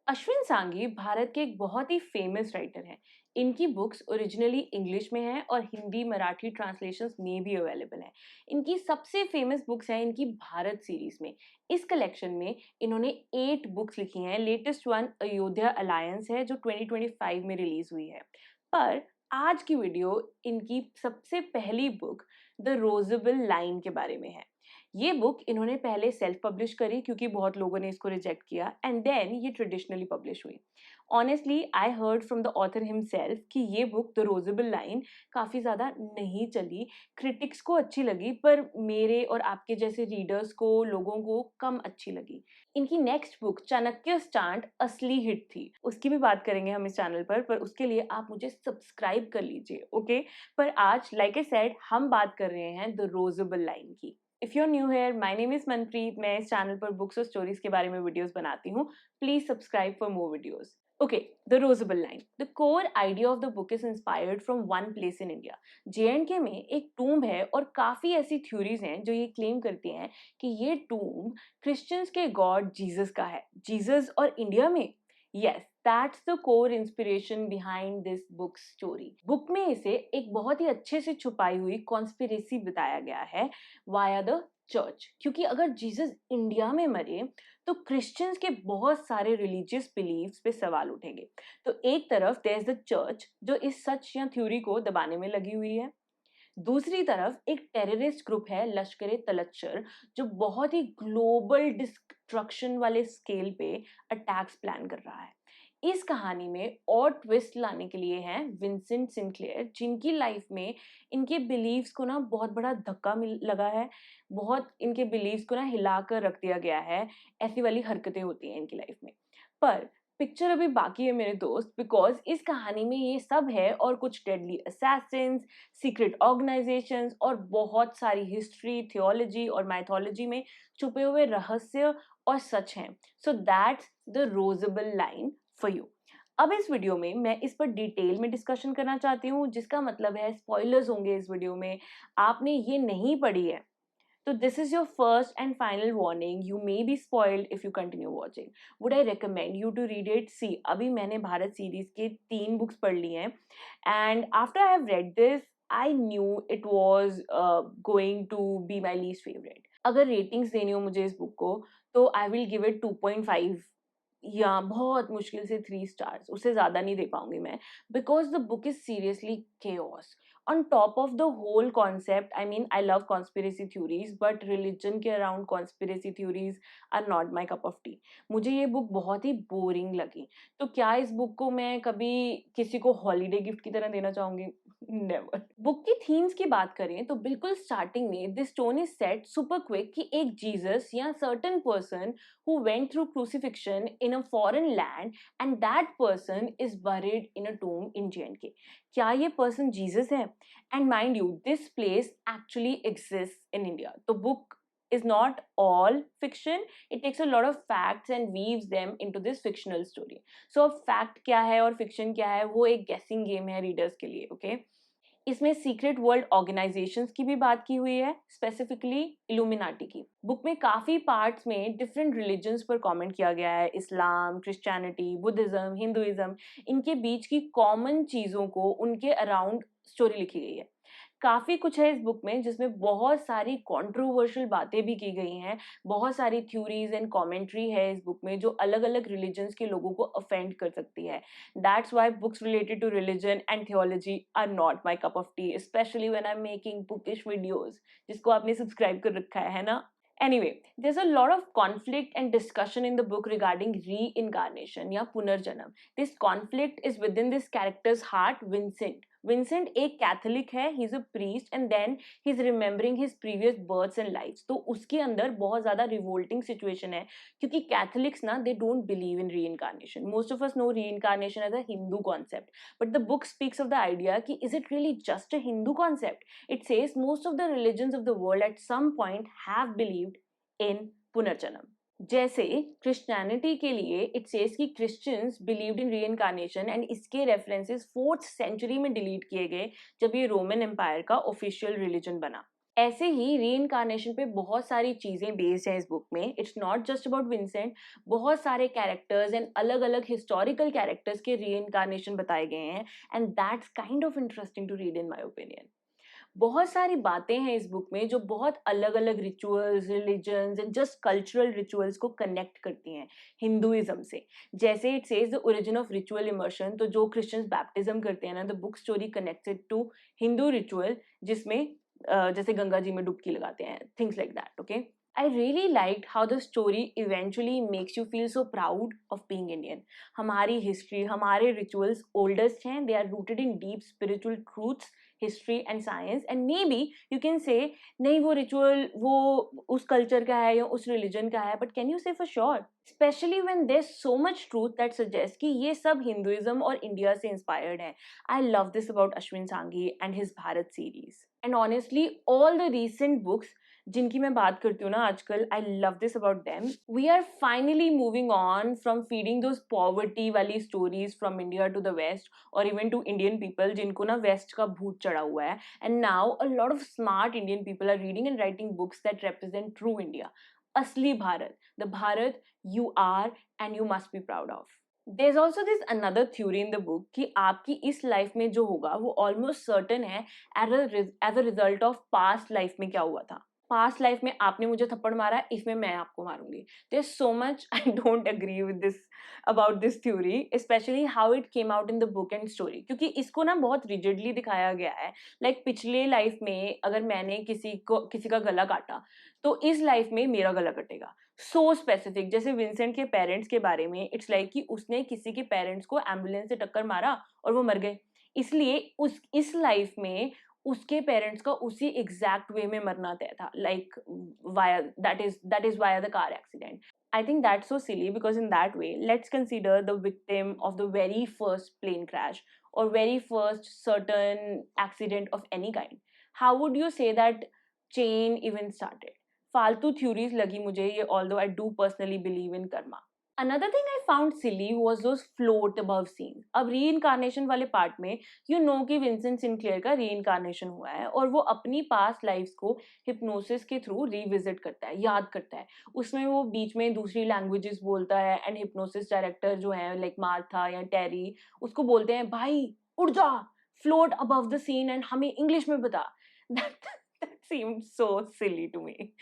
अश्विन सांघी भारत के एक बहुत ही फेमस राइटर हैं। इनकी बुक्स ओरिजिनली इंग्लिश में हैं और हिंदी मराठी ट्रांसलेशंस में भी अवेलेबल हैं। इनकी सबसे फेमस बुक्स हैं इनकी भारत सीरीज में। इस कलेक्शन में इन्होंने 8 बुक्स लिखी हैं। लेटेस्ट वन अयोध्या अलायंस है जो 2025 में रिलीज हुई है। पर आज की वीडियो इनकी सबसे पहली बुक द रोजेबल लाइन के बारे में है। ये बुक इन्होंने पहले सेल्फ पब्लिश करी क्योंकि बहुत लोगों ने इसको रिजेक्ट किया एंड देन ये ट्रेडिशनली पब्लिश हुई। Honestly I heard from the author himself कि ये बुक द रोजेबल लाइन काफ़ी ज़्यादा नहीं चली। क्रिटिक्स को अच्छी लगी पर मेरे और आपके जैसे रीडर्स को लोगों को कम अच्छी लगी। इनकी नेक्स्ट बुक चाणक्य स्टांट असली हिट थी। उसकी भी बात करेंगे हम इस चैनल पर उसके लिए आप मुझे सब्सक्राइब कर लीजिए, ओके। पर आज लाइक आई सेड हम बात कर रहे हैं द रोजेबल लाइन की। If you are new here, my name is Manpreet. मैं इस चैनल पर बुक्स और स्टोरीज के बारे में वीडियोस बनाती हूँ। Please subscribe for more videos. Okay, the Rosable Line. The core idea of the book is inspired from one place in India. J&K में एक टूम्ब है और काफी ऐसी थ्योरीज हैं जो ये क्लेम करती हैं कि ये टूम्ब क्रिश्चियंस के गॉड जीसस का है। जीसस और इंडिया में? Yes, that's the core inspiration behind this book story. Book में इसे एक बहुत ही अच्छे से छुपाई हुई कॉन्स्पिरेसी बताया गया है वाया द चर्च। क्योंकि अगर जीसस इंडिया में मरे तो क्रिश्चियंस के बहुत सारे रिलीजियस बिलीव्स पे सवाल उठेंगे। तो एक तरफ देयर इज द चर्च जो इस सच या थ्योरी को दबाने में लगी हुई है। दूसरी तरफ एक टेररिस्ट ग्रुप है लश्कर ए तलच्छर जो बहुत ही ग्लोबल डिस्ट्रक्शन वाले स्केल पे अटैक्स प्लान कर रहा है। इस कहानी में और ट्विस्ट लाने के लिए हैं विंसेंट सिंक्लेयर जिनकी लाइफ में इनके बिलीव्स को ना बहुत बड़ा धक्का मिल लगा है। बहुत इनके बिलीव्स को ना हिलाकर रख दिया गया है। ऐसी वाली हरकतें होती हैं इनकी लाइफ में। पर पिक्चर अभी बाकी है मेरे दोस्त, बिकॉज इस कहानी में ये सब है और कुछ डेडली असैसिन्स, सीक्रेट ऑर्गेनाइजेशंस और बहुत सारी हिस्ट्री, थियोलॉजी और माइथोलॉजी में छुपे हुए रहस्य और सच हैं। So that's the रोजेबल line for you. अब इस वीडियो में मैं इस पर डिटेल में डिस्कशन करना चाहती हूँ, जिसका मतलब है स्पॉयलर्स होंगे इस वीडियो में। आपने ये नहीं पढ़ी है तो this is your first and final warning. You may be spoiled if you continue watching. Would I recommend you to read it? See, अभी मैंने भारत सीरीज के 3 बुक्स पढ़ ली हैं and after I have read this, I knew it was going to be my least favorite. अगर ratings देनी हो मुझे इस बुक को तो I will give it 2.5 या बहुत मुश्किल से 3 स्टार्स, उससे ज़्यादा नहीं दे पाऊंगी मैं, because the book is seriously chaos. On top of the whole concept, I mean, I love conspiracy theories, but religion के around conspiracy theories are not my cup of tea. मुझे ये बुक बहुत ही boring लगी। तो क्या इस book को मैं कभी किसी को हॉलीडे गिफ्ट की तरह देना चाहूंगी? नेवर। बुक की थीम्स की बात करें तो बिल्कुल स्टार्टिंग में this stone is set super quick कि एक जीसस या certain person who went through crucifixion in a foreign land and that person is buried in a tomb in J&K. क्या ये पर्सन जीसस है? And mind you, this place actually exists in India. The book is not all fiction. It takes a lot of facts and weaves them into this fictional story. So अब fact क्या है और fiction क्या है वो एक guessing game है readers के लिए, okay? इसमें सीक्रेट वर्ल्ड ऑर्गेनाइजेशंस की भी बात की हुई है, स्पेसिफिकली इल्यूमिनाटी की। बुक में काफी पार्ट्स में डिफरेंट रिलीजन्स पर कमेंट किया गया है। इस्लाम, क्रिश्चियनिटी, बुद्धिज्म, हिंदुइज्म, इनके बीच की कॉमन चीजों को उनके अराउंड स्टोरी लिखी गई है। काफी कुछ है इस बुक में जिसमें बहुत सारी कंट्रोवर्शियल बातें भी की गई हैं। बहुत सारी थ्योरीज एंड कमेंट्री है इस बुक में जो अलग अलग रिलीजन्स के लोगों को अफेंड कर सकती है। That's why books related to religion and theology are not my cup of tea, especially when I am making bookish videos, जिसको आपने सब्सक्राइब कर रखा है ना। Anyway, there's a lot of conflict and discussion in the book regarding reincarnation या पुनर्जन्म. This conflict is within this character's heart, Vincent. Vincent एक Catholic है, he's a priest and then he's remembering his previous births and lives. तो उसके अंदर बहुत ज़्यादा revolting situation है क्योंकि Catholics ना they don't believe in reincarnation. Most of us know reincarnation as a Hindu concept, but the book speaks of the idea कि is it really just a Hindu concept? It says most of the religions of the world at some point have believed इन पुनर्जन्म। जैसे Christianity के लिए it says कि Christians believed in reincarnation and इसके references 4th century में delete किए गए जब ये रोमन एम्पायर का ऑफिशियल रिलीजन बना। ऐसे ही रीइंकार्नेशन पे बहुत सारी चीजें बेस्ड हैं इस बुक में. It's not just about Vincent. बहुत सारे कैरेक्टर्स एंड अलग अलग हिस्टोरिकल कैरेक्टर्स के रीइंकार्नेशन बताए गए हैं, and that's kind of interesting to read in my opinion. बहुत सारी बातें हैं इस बुक में जो बहुत अलग अलग rituals, religions and just cultural rituals को कनेक्ट करती हैं हिंदुइज्म से. जैसे it says the origin of ritual immersion, तो जो क्रिश्चियंस बैप्टिज्म करते हैं ना, the book story connected to Hindu ritual, जिसमें जैसे गंगा जी में डुबकी लगाते हैं, things like that. Okay, I really liked how the story eventually makes you feel so proud of being Indian. हमारी हिस्ट्री, हमारे रिचुअल्स ओल्डेस्ट हैं. They are rooted in deep spiritual truths, history and science, and maybe you can say नहीं वो ritual वो उस culture का है या उस रिलीजन का है, but can you say for sure, specially when there so much truth that suggest कि ये सब हिंदुइज्म और इंडिया से इंस्पायर्ड है. I love this about Ashwin Sanghi and his Bharat series. And honestly all the recent books जिनकी मैं बात करती हूँ ना आजकल, I love this about them. We are finally moving on from feeding those poverty वाली stories from India to the waste, और even to Indian people जिनको ना वेस्ट का भूत चढ़ा हुआ है. And now a lot of smart Indian people are reading and writing books that represent true India, असली Bharat, the Bharat you are and you must be proud of. There's also this another theory in the book कि आपकी इस life में जो होगा वो almost certain है as a result of past life में क्या हुआ था. पास्ट लाइफ में आपने मुझे थप्पड़ मारा, इसमें मैं आपको मारूंगी. There's so much I don't agree with this about this theory, especially how it came out in the book and story. क्योंकि इसको ना बहुत rigidly दिखाया गया है. Like पिछले लाइफ में अगर मैंने किसी का गला काटा, तो इस लाइफ में मेरा गला कटेगा. So specific. जैसे विंसेंट के पेरेंट्स के बारे में इट्स लाइक कि उसने किसी के पेरेंट्स को एम्बुलेंस से टक्कर मारा और वो मर गए, इसलिए इस लाइफ में उसके पेरेंट्स का उसी एग्जैक्ट वे में मरना तय था, like via that is via the car accident. I think that's so silly because in that way, let's consider the victim of the very first plane crash or very first certain accident of any kind. How would you say that chain even started? फालतू theories लगी मुझे ये, although I do personally believe in karma. Another thing I found silly was those float above scenes. अब reincarnation वाले part में you know कि Vincent Sinclair का reincarnation हुआ है और वो अपनी पास्ट लाइफ्स को हिप्नोसिस के थ्रू रिविजिट करता है, याद करता है. उसमें वो बीच में दूसरी लैंग्वेजेस बोलता है एंड हिप्नोसिस डायरेक्टर जो है लाइक मार्था या टेरी उसको बोलते हैं भाई उड़ जा, float above the scene and हमें इंग्लिश में बता. That seemed so silly to me.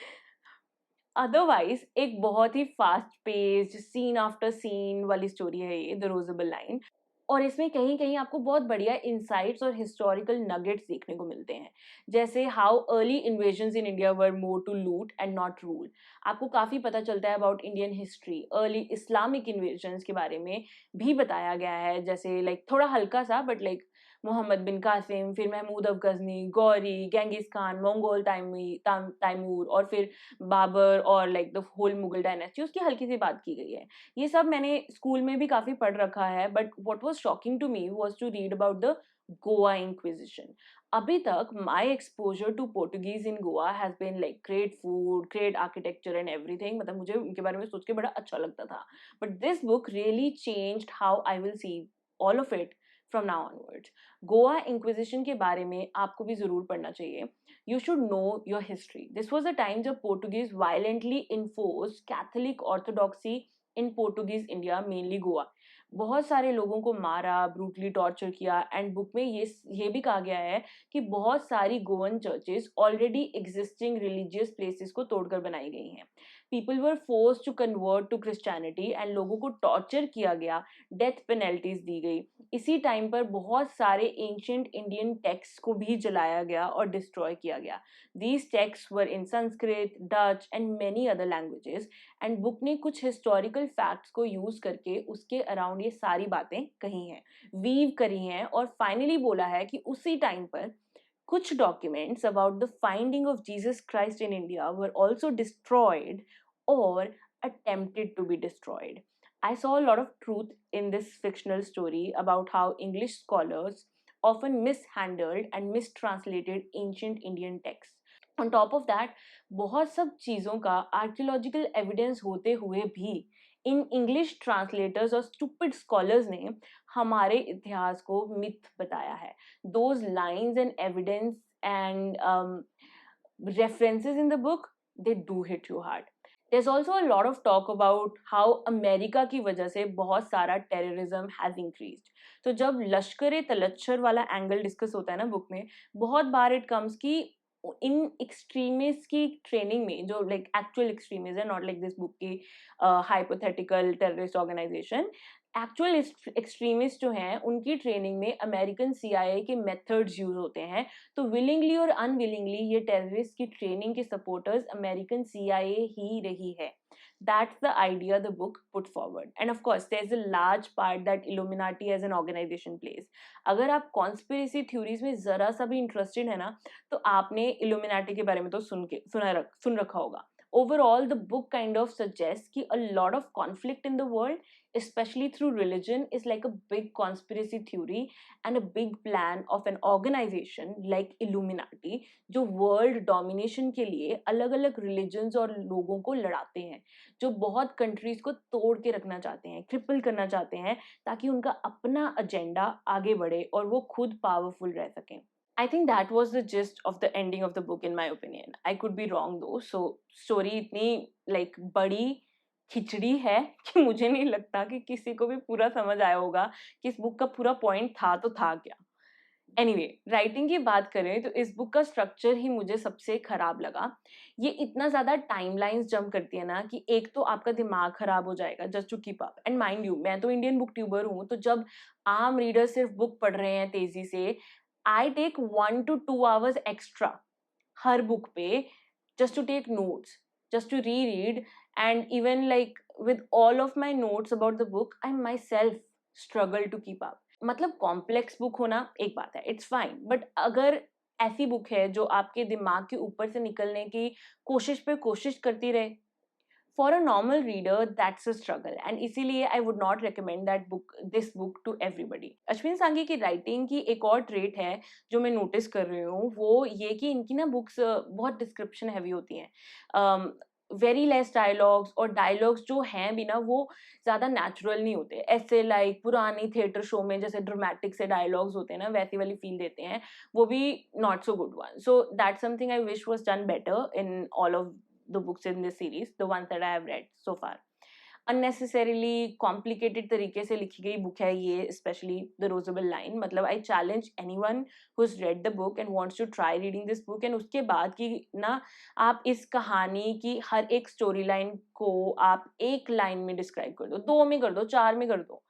Otherwise एक बहुत ही fast paced scene after scene वाली स्टोरी है ये, द रोजेबल लाइन. और इसमें कहीं कहीं आपको बहुत बढ़िया इंसाइट्स और हिस्टोरिकल नगेट्स देखने को मिलते हैं, जैसे how early invasions in India were more to loot and not rule. आपको काफ़ी पता चलता है about Indian history. Early Islamic invasions के बारे में भी बताया गया है, जैसे लाइक थोड़ा हल्का सा, बट लाइक मोहम्मद बिन कासिम, फिर Mahmud of Ghazni, Ghori, Genghis Khan, Mongol Timur और फिर बाबर और like the whole Mughal dynasty, उसकी हल्की सी बात की गई है. ये सब मैंने स्कूल में भी काफ़ी पढ़ रखा है, but what was shocking to me was to read about the Goa inquisition. अभी तक my exposure to Portuguese in Goa has been like great food, great architecture and everything. मतलब मुझे उनके बारे में सोच के बड़ा अच्छा लगता था, but this book really changed how I will see all of it from now onwards. Goa inquisition के बारे में आपको भी जरूर पढ़ना चाहिए. You should know your history. This was a time जब Portuguese violently enforce Catholic orthodoxy in Portuguese India, mainly Goa. बहुत सारे लोगों को मारा, ब्रूटली टॉर्चर किया, एंड बुक में ये भी कहा गया है कि बहुत सारी Goan churches already existing religious places को तोड़कर बनाई गई हैं. People were forced to convert to Christianity and लोगों को टॉर्चर किया गया, डेथ पेनल्टीज दी गई. इसी टाइम पर बहुत सारे एंशिएंट इंडियन टेक्स्ट को भी जलाया गया और डिस्ट्रॉय किया गया. These text were in Sanskrit, Dutch and many other languages, and book ने कुछ हिस्टोरिकल फैक्ट्स को यूज करके उसके अराउंड ये सारी बातें कही हैं, वीव करी हैं, और फाइनली बोला है कि उसी टाइम पर कुछ documents about the finding of Jesus Christ in India were also destroyed or attempted to be destroyed. I saw a lot of truth in this fictional story about how English scholars often mishandled and mistranslated ancient Indian texts. On top of that, बहुत सब चीज़ों का archaeological evidence होते हुए भी in English translators और stupid scholars ने हमारे इतिहास को मिथ बताया है. Those lines and evidence and references in the book, they do hit you hard. There's also a lot of talk about how America की वजह से बहुत सारा टेररिज्म हैज इंक्रीज्ड. तो जब लश्कर ए तलच्छर वाला एंगल डिस्कस होता है ना बुक में, बहुत बार इट कम्स की इन एक्सट्रीमिस्ट की ट्रेनिंग में, जो लाइक एक्चुअल एक्सट्रीमिस्ट है, नॉट लाइक दिस बुक की hypothetical terrorist organization. Actual extremist जो हैं उनकी ट्रेनिंग में अमेरिकन सीआईए के मेथड्स यूज होते हैं. तो विलिंगली और अनविलिंगली ये टेररिस्ट की ट्रेनिंग के सपोर्टर्स अमेरिकन सीआईए ही रही है. That's the idea the book put forward. And of course, there's a large part that Illuminati as an organization plays. अगर आप conspiracy theories में जरा सा भी interested है ना, तो आपने Illuminati के बारे में तो सुन रखा होगा. Overall, the book kind of suggests कि a lot of conflict in the world, especially through religion, is like a big conspiracy theory and a big plan of an organization like Illuminati, जो world domination के लिए अलग अलग religions और लोगों को लड़ाते हैं, जो बहुत कंट्रीज को तोड़ के रखना चाहते हैं, क्रिपल करना चाहते हैं, ताकि उनका अपना एजेंडा आगे बढ़े और वो खुद पावरफुल रह सकें. I think that was the gist of the ending of the book in my opinion. I could be wrong though. So story इतनी like बड़ी खिचड़ी है कि मुझे नहीं लगता कि किसी को भी पूरा समझ आया होगा कि इस बुक का पूरा पॉइंट था तो था क्या. एनीवे, राइटिंग की बात करें तो इस बुक का स्ट्रक्चर ही मुझे सबसे खराब लगा. ये इतना ज्यादा टाइमलाइंस जंप करती है ना कि एक तो आपका दिमाग खराब हो जाएगा just to keep up. And mind you, मैं तो इंडियन बुक ट्यूबर हूँ, तो जब आम रीडर सिर्फ बुक पढ़ रहे हैं तेजी से, I take 1 to 2 hours extra हर बुक पे just to take notes, just to reread, and even like with all of my notes about the book, I myself struggle to keep up. मतलब complex book होना एक बात है, it's fine, but अगर ऐसी book है जो आपके दिमाग के ऊपर से निकलने की कोशिश पे कोशिश करती रहे, for a normal reader that's a struggle, and इसीलिए I would not recommend this book to everybody. Ashwin Sanghi की राइटिंग की एक और ट्रेट है जो मैं नोटिस कर रही हूँ, वो ये कि इनकी ना बुक्स बहुत डिस्क्रिप्शन हैवी होती हैं. वेरी लेस डायलॉग्स, और डायलॉग्स जो हैं भी ना वो ज्यादा नेचुरल नहीं होते. ऐसे लाइक पुरानी थिएटर शो में जैसे ड्रामेटिक से डायलॉग्स होते हैं ना, वैसी वाली फील देते हैं, वो भी not so good one. So that's something I wish was done better in all of the books in this series, the ones that I have read so far. Unnecessarily complicated तरीके से लिखी गई book है ये, especially The Rosable Line. मतलब I challenge anyone who's read the book and wants to try reading this book, and उसके बाद की ना आप इस कहानी की हर एक स्टोरी लाइन को आप एक लाइन में डिस्क्राइब कर दो, 2 में कर दो, 4 में कर दो,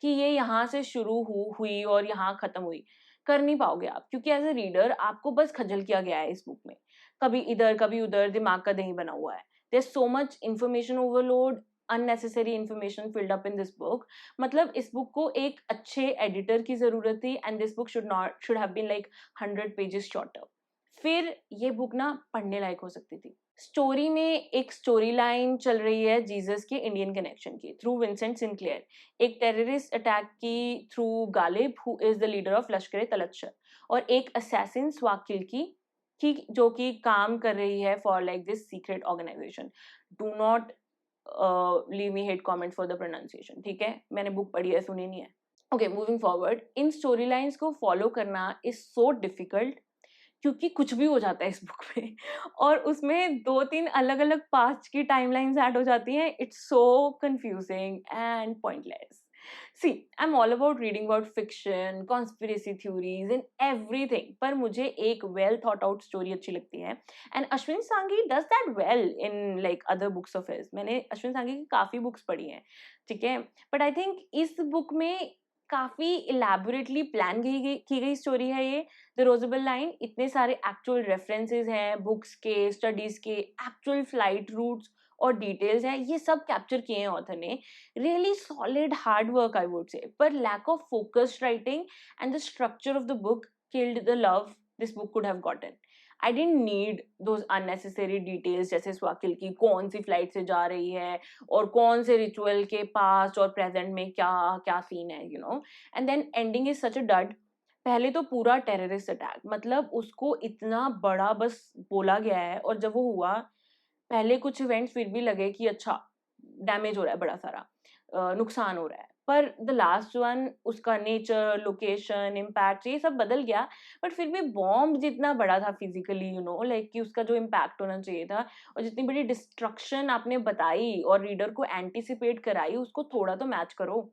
कि ये यहाँ से शुरू हुई और यहाँ खत्म हुई. कर नहीं पाओगे आप, क्योंकि एज ए रीडर आपको बस खजल किया गया है इस बुक में, कभी इधर कभी उधर, दिमाग का दही बना हुआ है. There's so much information overload, unnecessary information filled up in this book. मतलब इस बुक को एक अच्छे एडिटर की जरूरत थी, and this book should have been like 100 pages shorter. फिर ये बुक ना पढ़ने लायक हो सकती थी. स्टोरी में एक स्टोरी लाइन चल रही है जीसस के इंडियन कनेक्शन की थ्रू विंसेंट सिंक्लेयर, एक टेररिस्ट अटैक की through Ghalib who is the leader of लश्कर ए तलच्छर, और एक असैसिन स्वाकिल की जो कि काम कर रही है for like this secret organization. Do not leave me hate comment for the pronunciation, ठीक है, मैंने बुक पढ़ी है, सुनी नहीं है. Okay, moving forward, in story lines को फॉलो करना इज सो डिफिकल्ट, क्योंकि कुछ भी हो जाता है इस बुक में, और उसमें 2-3 अलग अलग पास्ट की टाइमलाइंस ऐड हो जाती हैं. It's so confusing and pointless. See, I'm all about reading about fiction, conspiracy theories and everything, पर मुझे एक well thought out story अच्छी लगती है, and Ashwin Sanghi does that well in like other books of his. मैंने अश्विन सांघी की काफी books पढ़ी हैं, ठीक है, but I think इस बुक में काफी elaborately प्लान की गई स्टोरी है ये. द रोजेबल लाइन, इतने सारे एक्चुअल रेफरेंसेस हैं बुक्स के, स्टडीज के, एक्चुअल फ्लाइट रूट्स और डिटेल्स हैं, ये सब कैप्चर किए हैं ऑथर ने. Really solid hard work I would say, पर lack of focused writing and the structure of the book killed the love this book could have gotten. I didn't need those unnecessary details, जैसे स्वाकिल की कौन सी flight से जा रही है और कौन से रिचुअल के पास्ट और प्रेजेंट में क्या क्या सीन है, you know. And then ending is such a dud. पहले तो पूरा टेररिस्ट अटैक, मतलब उसको इतना बड़ा बस बोला गया है, और जब वो हुआ, पहले कुछ इवेंट्स फिर भी लगे कि अच्छा डैमेज हो रहा है, बड़ा सारा नुकसान हो रहा है, पर द लास्ट वन उसका नेचर, लोकेशन, इम्पैक्ट ये सब बदल गया, बट फिर भी बॉम्ब जितना बड़ा था फिजिकली, लाइक कि उसका जो इम्पैक्ट होना चाहिए था और जितनी बड़ी डिस्ट्रक्शन आपने बताई और रीडर को एंटिसिपेट कराई, उसको थोड़ा तो मैच करो।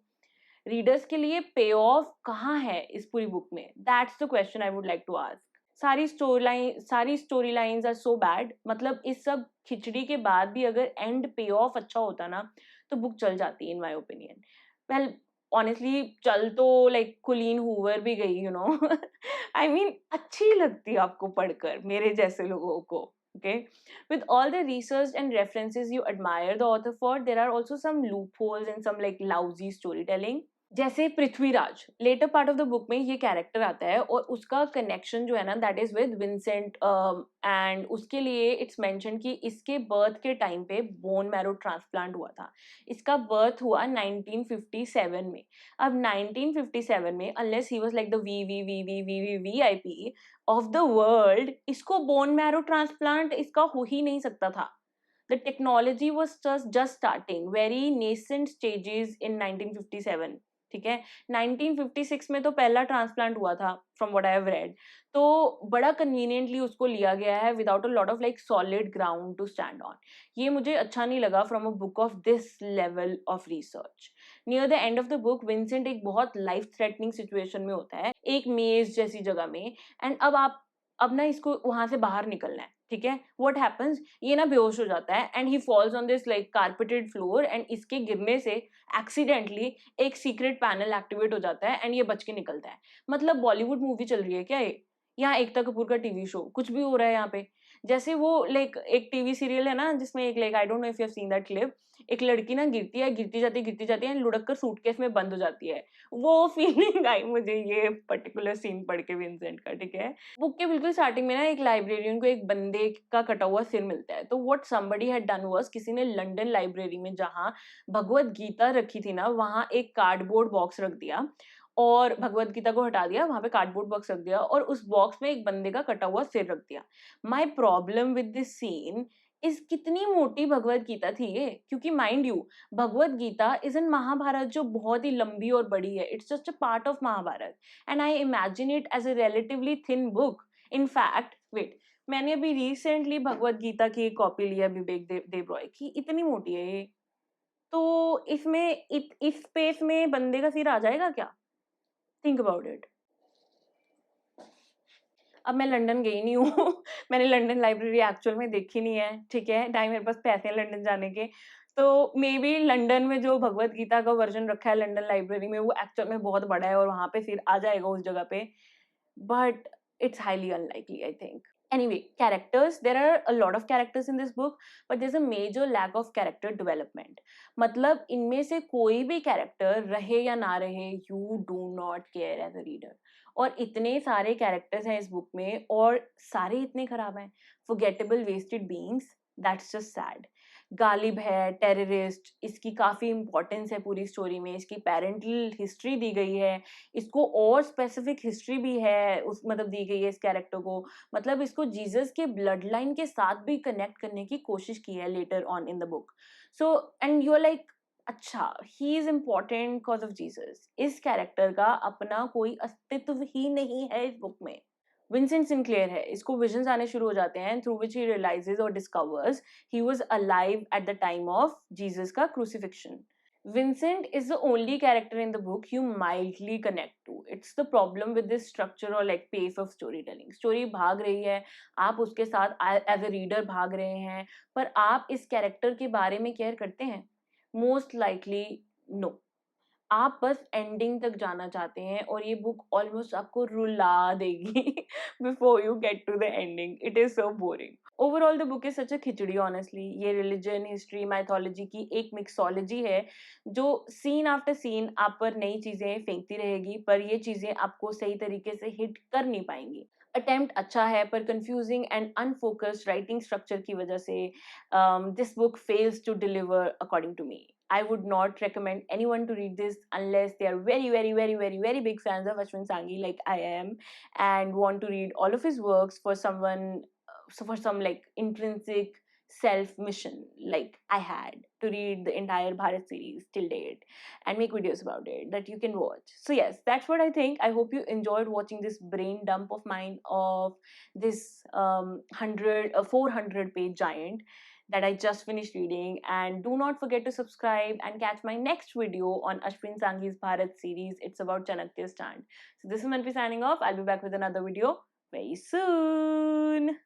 रीडर्स के लिए पे ऑफ कहाँ है इस पूरी बुक में? That's the question I would like to ask. सारी story lines are so bad, मतलब इस सब खिचड़ी के बाद भी अगर एंड पे ऑफ अच्छा होता ना, तो बुक चल जाती in my opinion. Well, honestly चल तो लाइक कुलीन हूवर भी गई, आई मीन अच्छी लगती है आपको पढ़कर, मेरे जैसे लोगों को। Okay, with all the research and references you admire the author for, there are also some loopholes and some like lousy storytelling. जैसे Prithviraj, later part of the book में ये कैरेक्टर आता है और उसका कनेक्शन जो है ना, that is with Vincent, and उसके लिए इट्स मेंशन कि इसके बर्थ के टाइम पे बोन मैरो ट्रांसप्लांट हुआ था। इसका बर्थ हुआ 1957 में। अब 1957 में unless he was like the V of the world, इसको बोन मैरो ट्रांसप्लांट इसका हो ही नहीं सकता था। The technology was just starting, very nascent stages in 1957. ठीक है, 1956 में तो पहला ट्रांसप्लांट हुआ था from what I have read. तो बड़ा कन्वीनियंटली उसको लिया गया है without a lot of like solid ground to stand on. ये मुझे अच्छा नहीं लगा from a book of this level of research. Near the end of the book Vincent एक बहुत लाइफ थ्रेटनिंग सिचुएशन में होता है, एक मेज जैसी जगह में, एंड अब ना इसको वहां से बाहर निकलना है। ठीक है, व्हाट हैपेंस, ये ना बेहोश हो जाता है and he falls on this like carpeted floor, and इसके गिरने से एक्सीडेंटली एक सीक्रेट पैनल एक्टिवेट हो जाता है एंड ये बच के निकलता है। मतलब बॉलीवुड मूवी चल रही है क्या ये? यहाँ एकता कपूर का टीवी शो, कुछ भी हो रहा है यहाँ पे। जैसे वो लाइक एक टीवी सीरियल है ना जिसमें एक like, I don't know if you have seen that clip, एक लड़की ना गिरती है, गिरती जाती है, लुढ़क कर सूटकेस में बंद हो जाती है। वो फीलिंग आई मुझे ये पर्टिकुलर सीन पढ़ के विंसेंट का। ठीक है, बुक के बिल्कुल स्टार्टिंग में ना एक लाइब्रेरियन को एक बंदे का कटा हुआ सिर मिलता है। तो what somebody had done was, किसी ने लंदन लाइब्रेरी में जहाँ भगवत गीता रखी थी ना, वहां एक कार्डबोर्ड बॉक्स रख दिया और भगवत गीता को हटा दिया, वहां पे कार्डबोर्ड बॉक्स रख दिया और उस बॉक्स में एक बंदे का कटा हुआ सिर रख दिया। My problem with this scene is कितनी मोटी भगवत गीता थी ये, क्योंकि mind you Bhagavad Gita is in Mahabharata जो बहुत ही लंबी और बड़ी है, it's just a part of Mahabharata, and I imagine it as a relatively thin book. In fact wait, मैंने अभी रिसेंटली भगवत गीता की एक कॉपी ली है विवेक देव रॉय की, इतनी मोटी है ये। तो इसमें इस स्पेस में बंदे का सिर आ जाएगा क्या? Think about it. अब मैं लंदन गई नहीं हूँ मैंने लंदन लाइब्रेरी एक्चुअल में देखी नहीं है। ठीक है, टाइम मेरे पास पैसे हैं लंदन जाने के, तो मे बी लंदन में जो भगवत गीता का वर्जन रखा है लंदन लाइब्रेरी में, वो एक्चुअल में बहुत बड़ा है और वहां पे फिर आ जाएगा उस जगह पे, but it's highly unlikely, I think. Anyway, characters. There are a lot of characters in this book, but there's a major lack of character development. मतलब इनमें से कोई भी character रहे या ना रहे, you do not care as a reader. और इतने सारे characters हैं इस book में और सारे इतने खराब हैं. Forgettable, wasted beings. That's just sad. Ghalib है, टेररिस्ट, इसकी काफी इंपॉर्टेंस है पूरी स्टोरी में, इसकी पेरेंटल हिस्ट्री दी गई है, इसको और स्पेसिफिक हिस्ट्री भी है उस मतलब दी गई है इस कैरेक्टर को, मतलब इसको जीसस के ब्लड लाइन के साथ भी कनेक्ट करने की कोशिश की है later on in the book. So and you are like, अच्छा he is important because of Jesus, इस कैरेक्टर का अपना कोई अस्तित्व ही नहीं है इस बुक में। विंसेंट सिंक्लेयर है, इसको विजन्स आने शुरू हो जाते हैं थ्रू विच ही रियलाइजेस और discovers he was alive at the time of Jesus का crucifixion. Vincent is the only character in the book you mildly connect to. It's the problem with this structure or like pace of storytelling. Story भाग रही है, आप उसके साथ as a reader भाग रहे हैं, पर आप इस character के बारे में care करते हैं? Most likely no. आप बस एंडिंग तक जाना चाहते हैं और ये बुक ऑलमोस्ट आपको रुला देगी before you get to the ending. It is so boring. Overall the book is such a khichdi honestly. ये रिलीजन, हिस्ट्री, माइथोलॉजी की एक मिक्सोलॉजी है जो सीन आफ्टर सीन आप पर नई चीजें फेंकती रहेगी, पर ये चीजें आपको सही तरीके से हिट कर नहीं पाएंगी। अटेम्प्ट अच्छा है पर confusing and unfocused writing structure की वजह से this book fails to deliver according to me. I would not recommend anyone to read this unless they are very, very, very, very, very big fans of Ashwin Sanghi, like I am, and want to read all of his works for someone, so for some like intrinsic self mission, like I had to read the entire Bharat series till date and make videos about it that you can watch. So yes, that's what I think. I hope you enjoyed watching this brain dump of mine of this 400 page giant that I just finished reading. And do not forget to subscribe and catch my next video on Ashwin Sanghi's Bharat series. It's about Chanakya's stand. So this is Manvi signing off. I'll be back with another video very soon.